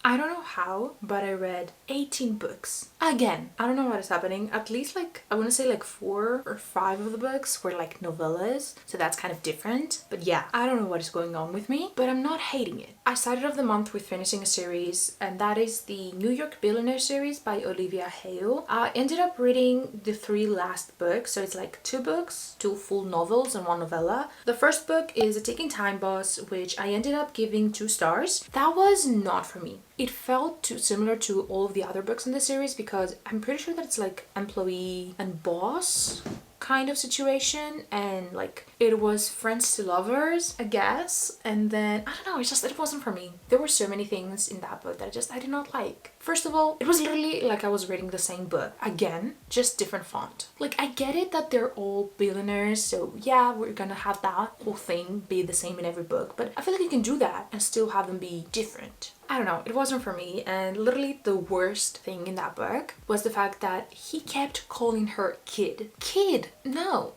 I don't know how, but I read 18 books. Again, I don't know what is happening. At least like, I want to say like 4 or 5 of the books were like novellas. So that's kind of different. But yeah, I don't know what is going on with me, but I'm not hating it. I started off the month with finishing a series, and that is the New York Billionaires series by Olivia Hayle. I ended up reading the 3 last books. So it's like 2 books, 2 full novels and 1 novella. The first book is A Ticking Time Boss, which I ended up giving 2 stars. That was not for me. It felt too similar to all of the other books in the series because I'm pretty sure that it's like employee and boss kind of situation, and like it was friends to lovers, I guess. And then I don't know, it wasn't for me. There were so many things in that book that I did not like. First of all, it was literally like I was reading the same book again, just different font. Like, I get it that they're all billionaires, so yeah, we're gonna have that whole thing be the same in every book, but I feel like you can do that and still have them be different. I don't know, it wasn't for me. And literally the worst thing in that book was the fact that he kept calling her kid. Kid, no.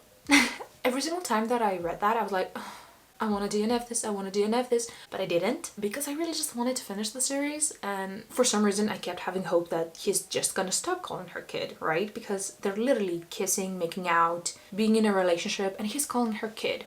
Every single time that I read that, I was like, oh, I want to DNF this, I want to DNF this, but I didn't because I really just wanted to finish the series. And for some reason I kept having hope that he's just gonna stop calling her kid, right? Because they're literally kissing, making out, being in a relationship, and he's calling her kid.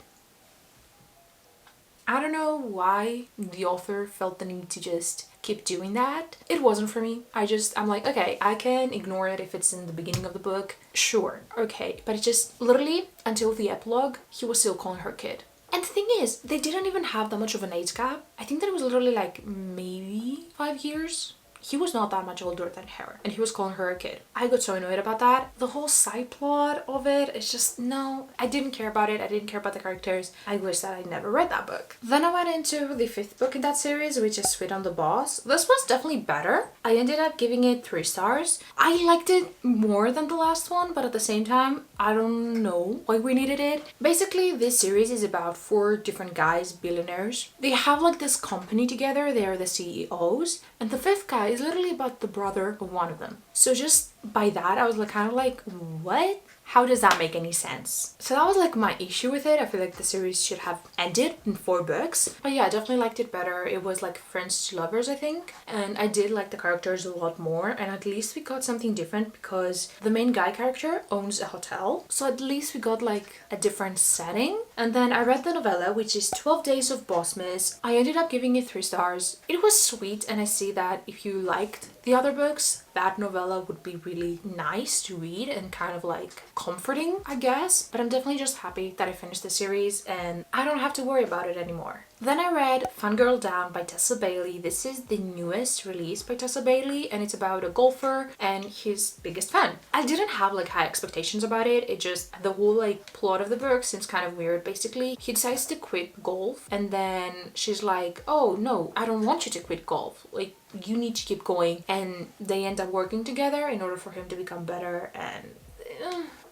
I don't know why the author felt the need to just keep doing that. It wasn't for me. I'm like, okay, I can ignore it if it's in the beginning of the book. Sure, okay. But it just literally until the epilogue, he was still calling her kid. And the thing is, they didn't even have that much of an age gap. I think that it was literally like maybe 5 years. He was not that much older than her, and he was calling her a kid. I got so annoyed about that. The whole side plot of it is just, no, I didn't care about it. I didn't care about the characters. I wish that I never read that book. Then I went into the 5th book in that series, which is Sweet on the Boss. This was definitely better. I ended up giving it 3 stars. I liked it more than the last one, but at the same time, I don't know why we needed it. Basically, this series is about 4 different guys, billionaires. They have like this company together. They are the CEOs, and the 5th guy is literally about the brother of one of them. So just by that, I was like kind of like, what? How does that make any sense? So that was like my issue with it. I feel like the series should have ended in 4 books. But yeah, I definitely liked it better. It was like friends to lovers, I think. And I did like the characters a lot more. And at least we got something different because the main guy character owns a hotel. So at least we got like a different setting. And then I read the novella, which is 12 Days of Bossmas. I ended up giving it 3 stars. It was sweet, and I see that if you liked the other books, that novella would be really nice to read and kind of like comforting, I guess. But I'm definitely just happy that I finished the series and I don't have to worry about it anymore. Then I read Fangirl Down by Tessa Bailey. This is the newest release by Tessa Bailey, and it's about a golfer and his biggest fan. I didn't have like high expectations about it. It just, the whole like plot of the book seems kind of weird. Basically, he decides to quit golf, and then she's like, oh no, I don't want you to quit golf. Like, you need to keep going. And they end up working together in order for him to become better, and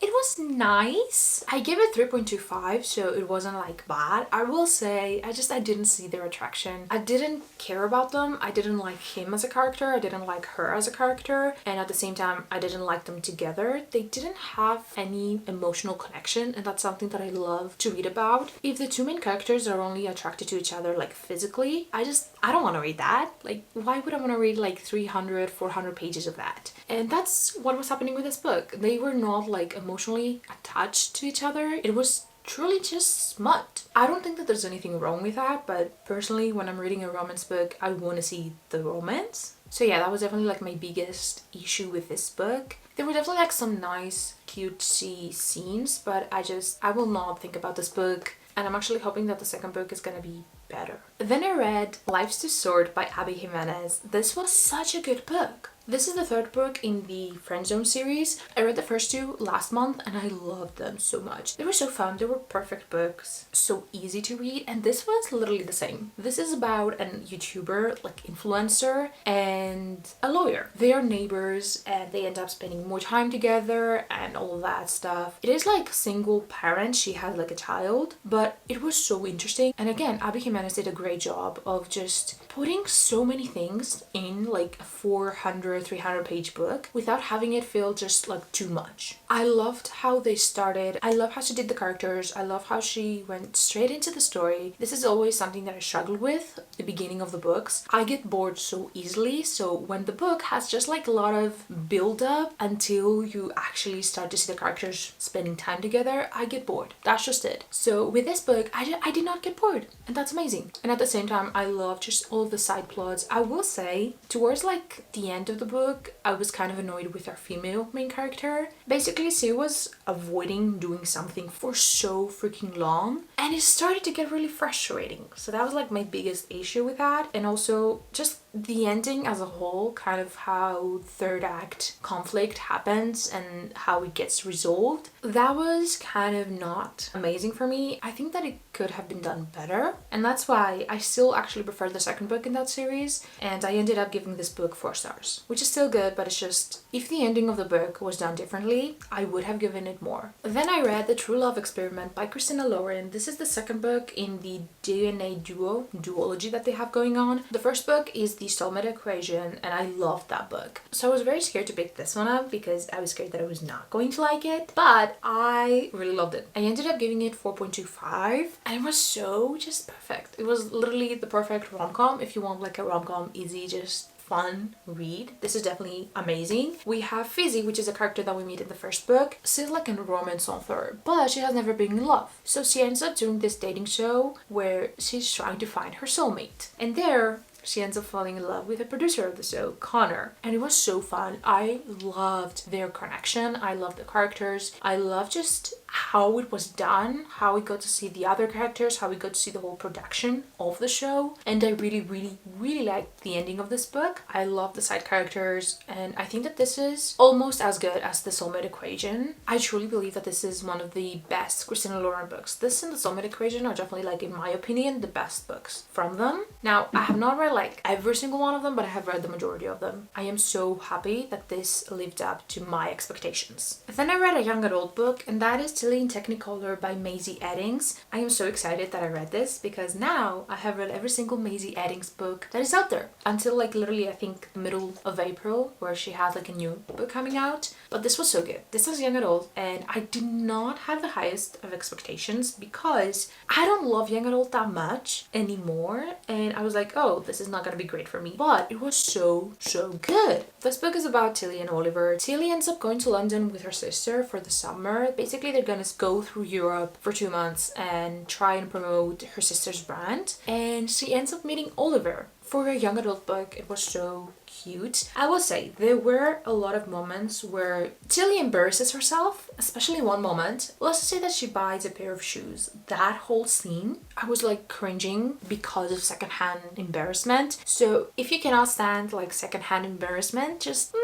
it was nice. I gave it 3.25, so it wasn't like bad. I will say, I didn't see their attraction. I didn't care about them. I didn't like him as a character. I didn't like her as a character. And at the same time, I didn't like them together. They didn't have any emotional connection, and that's something that I love to read about. If the 2 main characters are only attracted to each other like physically, I don't want to read that. Like, why would I want to read like 300, 400 pages of that? And that's what was happening with this book. They were not like emotionally attached to each other. It was truly just smut. I don't think that there's anything wrong with that, but personally, when I'm reading a romance book, I want to see the romance. So yeah, that was definitely like my biggest issue with this book. There were definitely like some nice cutesy scenes, but I will not think about this book, and I'm actually hoping that the second book is gonna be better. Then I read Life's Too Short by Abby Jimenez. This was such a good book. This is the 3rd book in the Friendzone series. I read the first 2 last month and I loved them so much. They were so fun. They were perfect books, so easy to read, and this was literally the same. This is about a YouTuber, like influencer, and a lawyer. They are neighbors and they end up spending more time together and all that stuff. It is like single parent. She has like a child, but it was so interesting. And again, Abby Jimenez did a great job of just putting so many things in like a 400-300 page book without having it feel just like too much. I loved how they started. I love how she did the characters. I love how she went straight into the story. This is always something that I struggle with at the beginning of the books. I get bored so easily, so when the book has just like a lot of build up until you actually start to see the characters spending time together, I get bored. That's just it. So with this book, I did not get bored, and that's amazing. And at the same time, I love just all of the side plots. I will say towards like the end of the book, I was kind of annoyed with our female main character. Basically, she was avoiding doing something for so freaking long, and it started to get really frustrating. So that was like my biggest issue with that. And also just the ending as a whole, kind of how third act conflict happens and how it gets resolved, that was kind of not amazing for me. I think that it could have been done better, and that's why I still actually prefer the second book in that series, and I ended up giving this book 4 stars, which is still good, but it's just, if the ending of the book was done differently, I would have given it more. Then I read The True Love Experiment by Christina Lauren. This is the second book in the DNA duology that they have going on. The first book is The Soulmate Equation, and I loved that book. So I was very scared to pick this one up because I was scared that I was not going to like it, but I really loved it. I ended up giving it 4.25, and it was so just perfect. It was literally the perfect rom-com if you want like a rom-com, easy, just fun read. This is definitely amazing. We have Fizzy, which is a character that we meet in the first book. She's like a romance author, but she has never been in love. So she ends up doing this dating show where she's trying to find her soulmate. And there, she ends up falling in love with the producer of the show, Connor. And it was so fun. I loved their connection. I loved the characters. I loved just how it was done, how we got to see the other characters, how we got to see the whole production of the show. And I really, really, really liked the ending of this book. I love the side characters, and I think that this is almost as good as The Soulmate Equation. I truly believe that this is one of the best Christina Lauren books. This and The Soulmate Equation are definitely, like, in my opinion, the best books from them. Now, I have not read like every single one of them, but I have read the majority of them. I am so happy that this lived up to my expectations. Then I read a young adult book, and that is Tilly in Technicolor by Maisie Eddings. I am so excited that I read this because now I have read every single Maisie Eddings book that is out there until like literally I think the middle of April, where she has like a new book coming out. But this was so good. This is young adult, and I did not have the highest of expectations because I don't love young adult that much anymore, and I was like, oh, this is not gonna be great for me. But it was so good. This book is about Tilly and Oliver. Tilly ends up going to London with her sister for the summer. Basically, they're gonna go through Europe for 2 months and try and promote her sister's brand, and she ends up meeting Oliver. For a young adult book, it was so cute. I will say there were a lot of moments where Tilly embarrasses herself, especially one moment. Let's say that she buys a pair of shoes. That whole scene, I was like cringing because of secondhand embarrassment. So if you cannot stand like secondhand embarrassment, just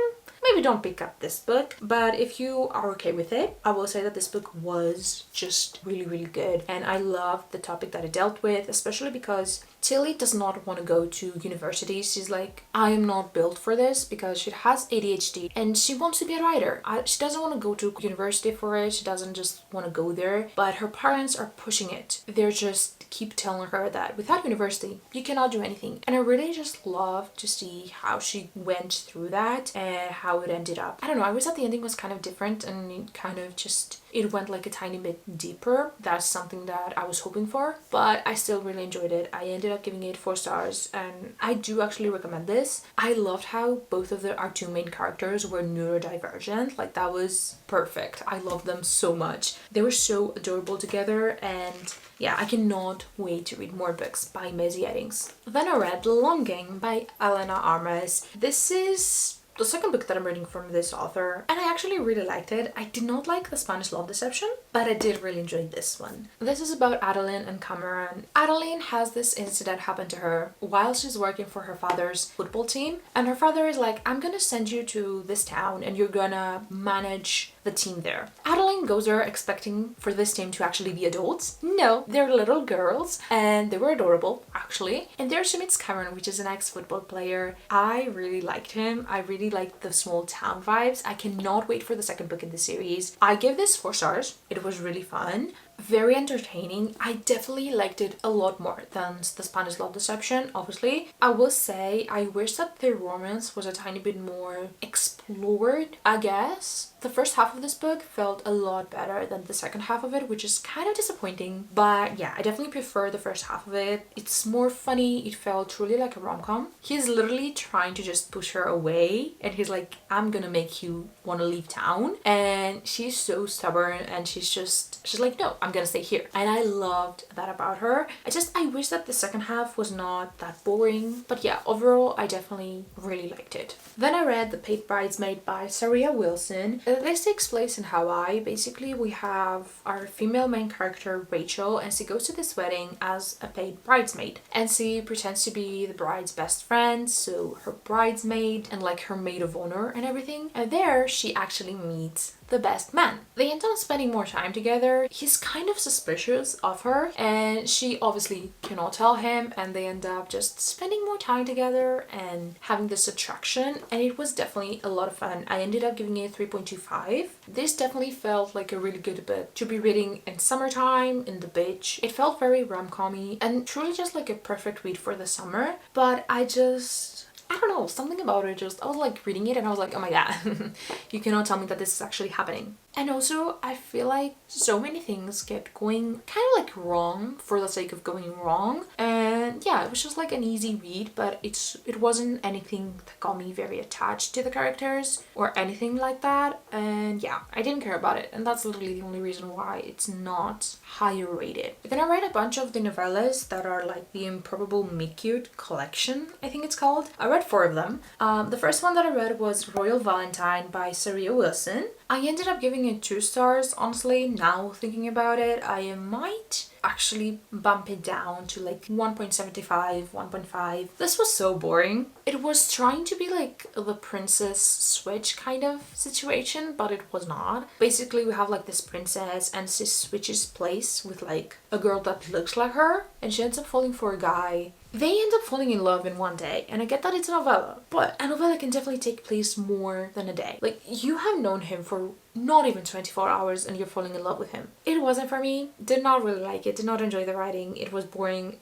maybe don't pick up this book. But if you are okay with it, I will say that this book was just really, really good. And I loved the topic that it dealt with, especially because Tilly does not want to go to university. She's like, I am not built for this because she has ADHD and she wants to be a writer. She doesn't want to go to university for it. She doesn't just want to go there. But her parents are pushing it. They're just keep telling her that without university, you cannot do anything. And I really just love to see how she went through that and how it ended up. I don't know, I wish that the ending was kind of different and it kind of just, it went like a tiny bit deeper. That's something that I was hoping for, but I still really enjoyed it. I ended up giving it 4 stars, and I do actually recommend this. I loved how both of our 2 main characters were neurodivergent. Like, that was perfect. I loved them so much. They were so adorable together, and yeah, I cannot wait to read more books by Maisie Eddings. Then I read Longing by Elena Armas. This is the second book that I'm reading from this author, and I actually really liked it. I did not like The Spanish Love Deception, but I did really enjoy this one. This is about Adeline and Cameron. Adeline has this incident happen to her while she's working for her father's football team, and her father is like, I'm gonna send you to this town and you're gonna manage the team there. Adeline goes there expecting for this team to actually be adults. No, they're little girls, and they were adorable actually. And there she meets Cameron, which is an ex-football player. I really liked him. I really liked the small town vibes. I cannot wait for the second book in the series. I give this 4 stars. It was really fun. very entertaining. I definitely liked it a lot more than the Spanish Love Deception, obviously. I will say I wish that the romance was a tiny bit more explored, I guess. The first half of this book felt a lot better than the second half of it, which is kind of disappointing. But yeah, I definitely prefer the first half of it. It's more funny. It felt truly like a rom-com. He's literally trying to just push her away, and he's like, I'm gonna make you want to leave town. And she's so stubborn, and she's like, no, I'm gonna stay here. And I loved that about her. I wish that the second half was not that boring. But yeah, overall, I definitely really liked it. Then I read The Paid Bridesmaid by Saria Wilson. This takes place in Hawaii. Basically, we have our female main character, Rachel, and she goes to this wedding as a paid bridesmaid. And she pretends to be the bride's best friend, so her bridesmaid and like her maid of honor and everything. And there, she actually meets the best man. They end up spending more time together. He's kind of suspicious of her, and she obviously cannot tell him, and they end up just spending more time together and having this attraction, and it was definitely a lot of fun. I ended up giving it 3.25. This definitely felt like a really good book to be reading in summertime, in the beach. It felt very rom-com-y and truly just like a perfect read for the summer, but I don't know, something about it I was like reading it and I was like, oh my god, you cannot tell me that this is actually happening. And also, I feel like so many things kept going kind of like wrong for the sake of going wrong. And yeah, it was just like an easy read, but it wasn't anything that got me very attached to the characters or anything like that. And yeah, I didn't care about it. And that's literally the only reason why it's not higher rated. But then I read a bunch of the novellas that are like the Improbable Meet-Cute collection, I think it's called. I read 4 of them. The first one that I read was Royal Valentine by Saria Wilson. I ended up giving it 2 stars, honestly. Now thinking about it, I might actually bump it down to like 1.75, 1.5. This was so boring. It was trying to be like the Princess Switch kind of situation, but it was not. Basically, we have like this princess and she switches place with like a girl that looks like her, and she ends up falling for a guy. They end up falling in love in one day, and I get that it's a novella, but a novella can definitely take place more than a day. Like, you have known him for not even 24 hours and you're falling in love with him. It wasn't for me. Did not really like it. Did not enjoy the writing. It was boring.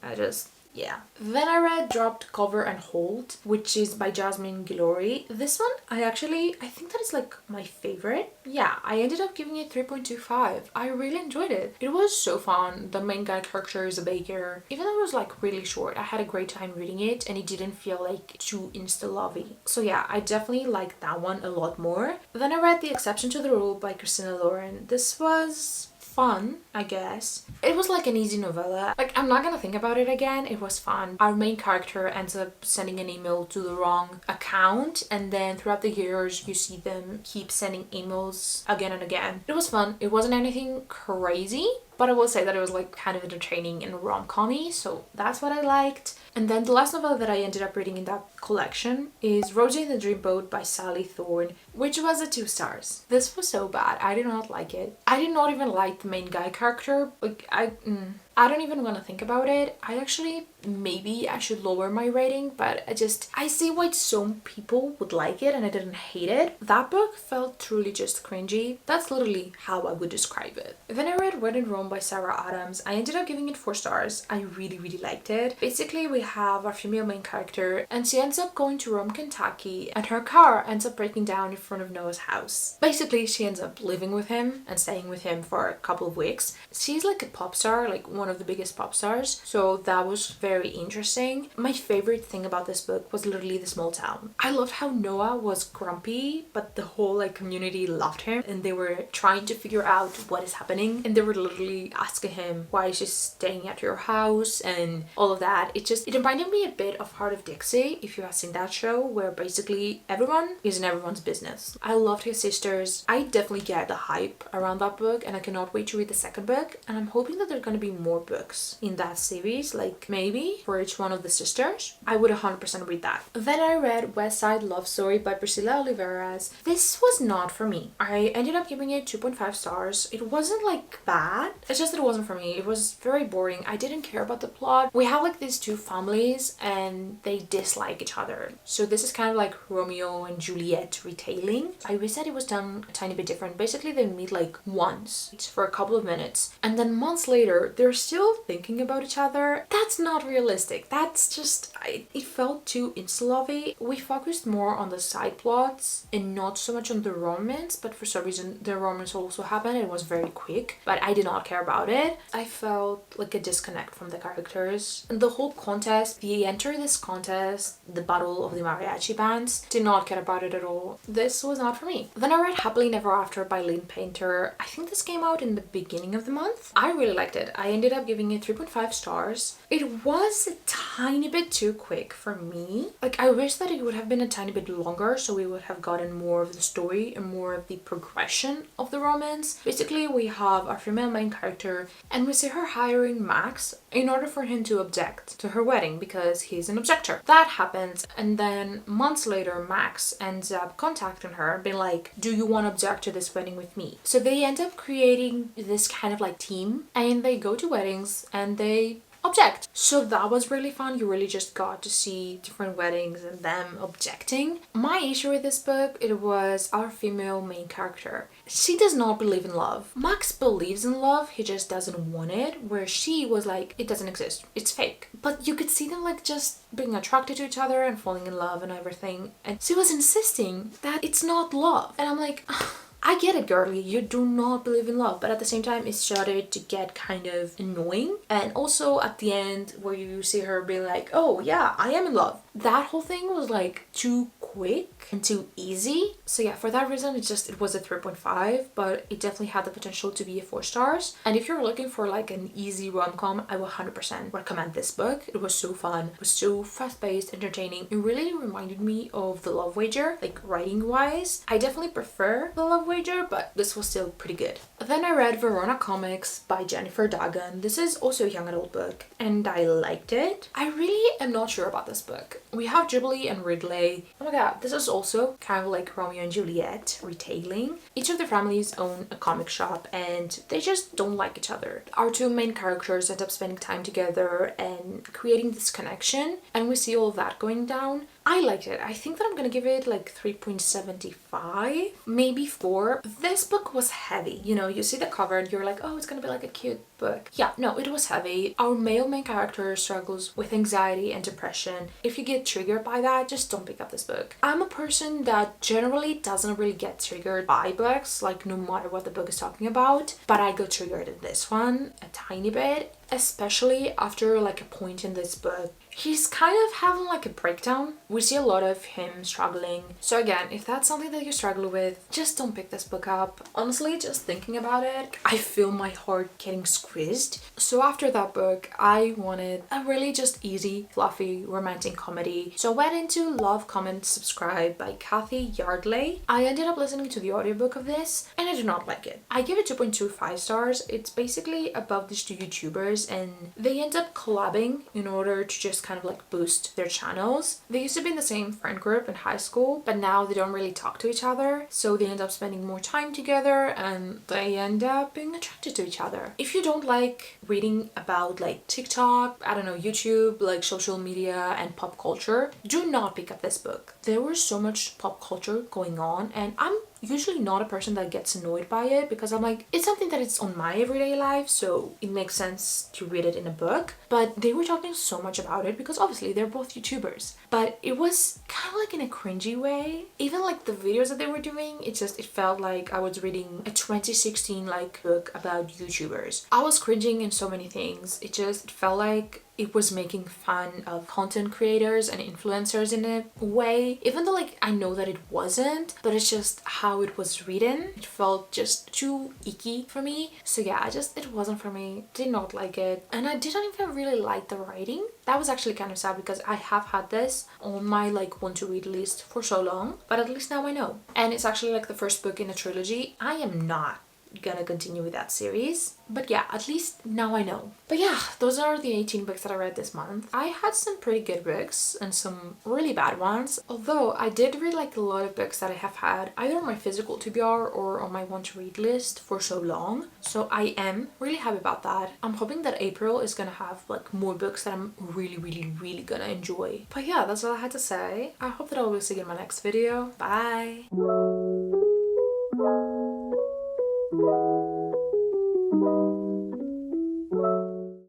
Yeah. Then I read Dropped, Cover and Hold, which is by Jasmine Guillory. This one, I think that is like my favorite. Yeah, I ended up giving it 3.25. I really enjoyed it. It was so fun. The main guy character is a baker. Even though it was like really short, I had a great time reading it and it didn't feel like too insta-lovey. So yeah, I definitely liked that one a lot more. Then I read The Exception to the Rule by Christina Lauren. This was fun, I guess. It was like an easy novella. Like, I'm not gonna think about it again. It was fun. Our main character ends up sending an email to the wrong account, and then throughout the years you see them keep sending emails again and again. It was fun. It wasn't anything crazy, but I will say that it was like kind of entertaining and rom-com-y, so that's what I liked. And then the last novel that I ended up reading in that collection is Rosie and the Dreamboat by Sally Thorne, which was a 2 stars. This was so bad. I did not like it. I did not even like the main guy character. Like, I don't even want to think about it. Maybe I should lower my rating, but I see why some people would like it and I didn't hate it. That book felt truly just cringy. That's literally how I would describe it. Then I read When in Rome by Sarah Adams. I ended up giving it 4 stars. I really, really liked it. Basically, we have our female main character and she ends up going to Rome, Kentucky, and her car ends up breaking down in front of Noah's house. Basically, she ends up living with him and staying with him for a couple of weeks. She's like a pop star, like one of the biggest pop stars, so that was very interesting. My favorite thing about this book was literally the small town. I loved how Noah was grumpy, but the whole like community loved him and they were trying to figure out what is happening, and they were literally asking him, why is she staying at your house and all of that. It reminded me a bit of Heart of Dixie, if you have seen that show, where basically everyone is in everyone's business. I loved his sisters. I definitely get the hype around that book and I cannot wait to read the second book, and I'm hoping that there are going to be more books in that series. Like, maybe movie for each one of the sisters, I would 100% read that. Then I read West Side Love Story by Priscilla Oliveras. This was not for me. I ended up giving it 2.5 stars. It wasn't like bad, it's just that it wasn't for me. It was very boring. I didn't care about the plot. We have like these two families and they dislike each other. So this is kind of like Romeo and Juliet retelling. I wish that it was done a tiny bit different. Basically they meet like once for a couple of minutes and then months later they're still thinking about each other. That's not realistic. That's just, it felt too insta-lovey. We focused more on the side plots and not so much on the romance, but for some reason the romance also happened. It was very quick, but I did not care about it. I felt like a disconnect from the characters. And the whole contest, they enter this contest, the battle of the mariachi bands, did not care about it at all. This was not for me. Then I read Happily Never After by Lynn Painter. I think this came out in the beginning of the month. I really liked it. I ended up giving it 3.5 stars. It was a tiny bit too quick for me. Like, I wish that it would have been a tiny bit longer so we would have gotten more of the story and more of the progression of the romance. Basically, we have our female main character and we see her hiring Max in order for him to object to her wedding because he's an objector. That happens, and then months later Max ends up contacting her and being like, do you want to object to this wedding with me? So they end up creating this kind of like team and they go to weddings and they object. So that was really fun. You really just got to see different weddings and them objecting. My issue with this book, it was our female main character. She does not believe in love. Max believes in love, he just doesn't want it, where she was like, it doesn't exist, it's fake. But you could see them like just being attracted to each other and falling in love and everything, and she was insisting that it's not love. And I'm like, I get it, girlie, you do not believe in love, but at the same time it started to get kind of annoying. And also at the end where you see her being like, oh yeah, I am in love, that whole thing was like too quick and too easy. So yeah, for that reason it was a 3.5, but it definitely had the potential to be a 4 stars. And if you're looking for like an easy rom-com, I will 100% recommend this book. It was so fun, it was so fast-paced, entertaining. It really reminded me of The Love Wager, like writing wise. I definitely prefer The Love Wager, but this was still pretty good. Then I read Verona Comics by Jennifer Dagan. This is also a young adult book and I liked it. I really am not sure about this book. We have Jubilee and Ridley. Oh my god, this is also kind of like Romeo and Juliet retelling. Each of the families own a comic shop and they just don't like each other. Our two main characters end up spending time together and creating this connection, and we see all of that going down. I liked it. I think that I'm gonna give it like 3.75, maybe 4. This book was heavy. You know, you see the cover and you're like, oh, it's gonna be like a cute book. Yeah, no, it was heavy. Our male main character struggles with anxiety and depression. If you get triggered by that, just don't pick up this book. I'm a person that generally doesn't really get triggered by books, like no matter what the book is talking about, but I got triggered in this one a tiny bit, especially after like a point in this book. He's kind of having like a breakdown. We see a lot of him struggling. So again, if that's something that you struggle with, just don't pick this book up. Honestly, just thinking about it, I feel my heart getting squeezed. So after that book, I wanted a really just easy, fluffy, romantic comedy. So I went into Love, Comment, Subscribe by Kathy Yardley. I ended up listening to the audiobook of this and I did not like it. I give it 2.25 stars. It's basically about these two YouTubers and they end up collabing in order to just kind of like boost their channels. They used to be in the same friend group in high school, but now they don't really talk to each other, so they end up spending more time together and they end up being attracted to each other. If you don't like reading about like TikTok, I don't know, YouTube, like social media and pop culture, do not pick up this book. There was so much pop culture going on and I'm usually not a person that gets annoyed by it because I'm like, it's something that is on my everyday life, so it makes sense to read it in a book. But they were talking so much about it because obviously they're both YouTubers, but it was kind of like in a cringy way. Even like the videos that they were doing, it felt like I was reading a 2016 like book about YouTubers. I was cringing in so many things. It felt like it was making fun of content creators and influencers in a way, even though like I know that it wasn't, but it's just how it was written. It felt just too icky for me. So yeah, it wasn't for me. Did not like it. And I didn't even really like the writing. That was actually kind of sad because I have had this on my like want to read list for so long, but at least now I know. And it's actually like the first book in a trilogy. I am not gonna continue with that series. But yeah, at least now I know. But yeah, those are the 18 books that I read this month. I had some pretty good books and some really bad ones, although I did read like a lot of books that I have had either on my physical TBR or on my want to read list for so long. So I am really happy about that. I'm hoping that April is gonna have like more books that I'm really gonna enjoy. But yeah, that's all I had to say. I hope that I will see you in my next video. Bye!